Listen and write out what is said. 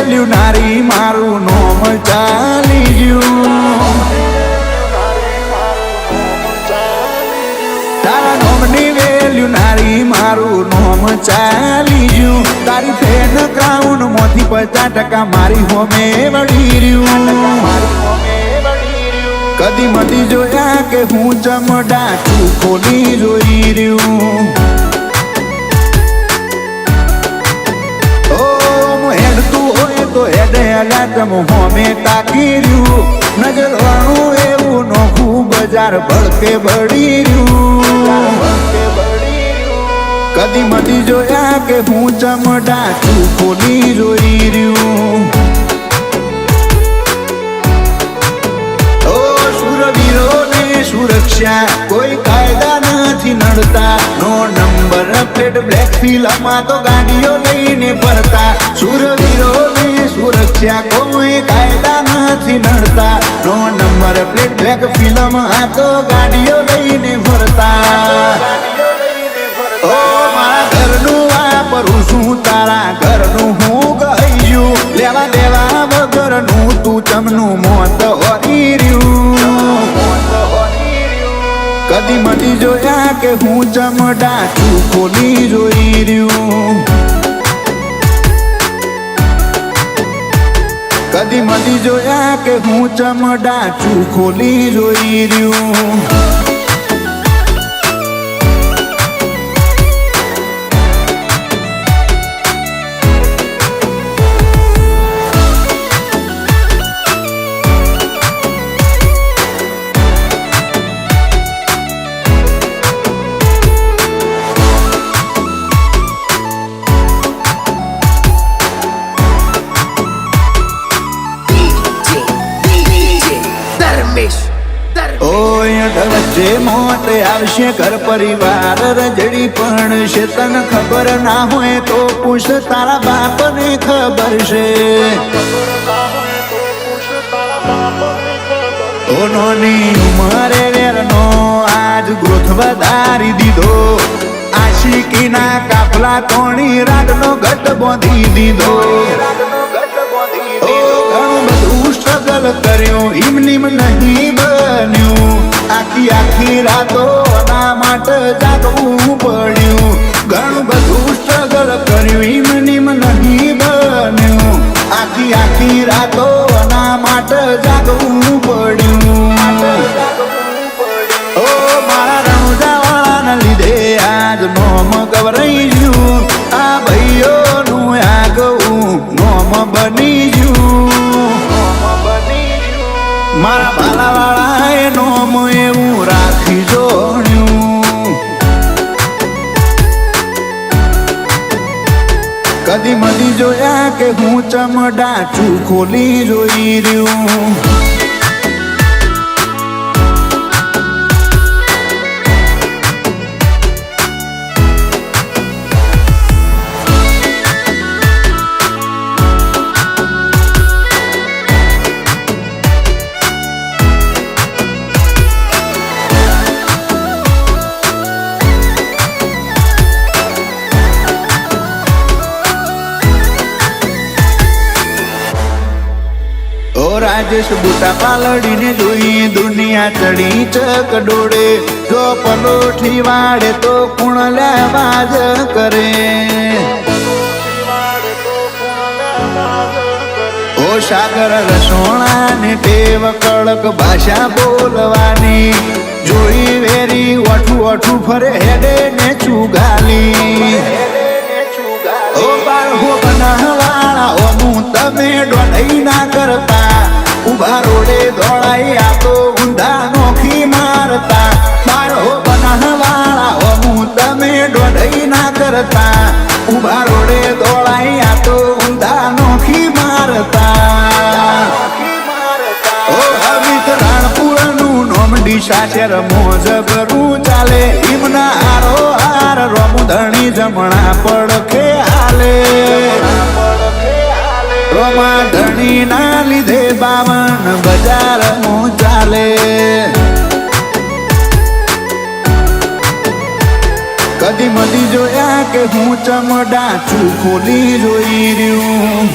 value નારી મારું નોમ ચાલી ગયું તારા નોમની વેલ્યુ નારી મારું નોમ ચાલી ગયું તારી ફેન ક્રાઉન મોથી 50% મારી હોમે વળી રહ્યું કદી મતી જોયા કે હું ચમડા છું ખોલી જોઈ રહ્યું તો હેડે અલાતમ હોમે તાકી રહ્યું નજર વાળું એવું નોખું બજાર ભડકે બળી રહ્યું કદી મતી જોયા કે હું ચમડા છું ખોલી જોઈ રહ્યું ઓ શુરવીરોને સુરક્ષા કોઈ કાયદા નથી નડતા નો નંબર પ્લેટ બ્લેક ફિલ્મમાં તો ગાડીઓ લઈને ફરતા શુરવીરોને સુરક્ષા કોઈ કાયદા નથી નડતા નો નંબર પ્લેટ બ્લેક ફિલ્મ આ તો ગાડીઓ લઈને ફરતા ઓ મારા ઘરનું વાપરું છું તારા ઘરનું હું ગયું લેવા દેવા વગરનું તું ચમનું મોત હોરી રહ્યું કદી મતી જોયા કે હું ચમડા છું ખોલી જોઈ રહ્યું કદી મતી જોયા કે હું ચમડા છું ખોલી જોઈ રહ્યું વચ્ચે મોત આવશે ઘર પરિવાર રજડી પણ છે તને ખબર ના હોય તો પૂછ તારા બાપને ખબર છે ઓનોની ઉંમરે વેરનો આજ ગ્રોથ વધારી દીધો આશિકીના કાફલા કોણી રાતનો ગટ બાંધી દીધો ઘણું બધું સ્ટ્રગલ કર્યું હિમનીમ નહીં બન્યું આખી રાતો ના માટે જાગવું પડ્યું ઘણું બધું સ્ટ્રગલ કર્યું હિમનીમ નહીં બન્યું આખી રાતો ના માટે જાગવું પડ્યું ઓ મારા રણુજાવાળાના લીધે આજ નોમ ગવરાઈ ગયું આ ભાઈઓનું આગવું નોમ બની ગયું મારા બાલાવાળાએ નોમ એવું રાખી જોડ્યું કદી મતી જોયા કે હું ચમડા છું ખોલી જોઈ રહ્યું રાજેશ બુટા પાલડીને જોઈ દુનિયા ચડી ચક ડોળે જો પલોઠી વાળે તો કુણ લેવાજ કરે ઓ સાગર રસોણા ને ટેવ કડક ભાષા બોલવાની જોઈ વેરી ઓઠું ફરે હેડે ને ચુગાલી ઓ બાળકો બનાવવાળા ઓનું તમે ડોઢઈ ના કરતા ઉભા રોડે દોડાઈ આ તો ઊંધા નોખી મારતા બાળકો બનાવવાળા ઓનું તમે ડોઢઈ ના કરતા ઉભા રોડે દોડાઈ આ તો ઊંધા નોખી મારતા પૈસા શેર મોજ કરું ચાલે ઈમના હારો હાર રોમું ધણી જમણા પડખે હાલે રોમા ધણી ના લીધે 52 બજાર હું ચાલે કદી મદી જોયા કે હું ચમડા છું ખોલી જોઈ રહ્યું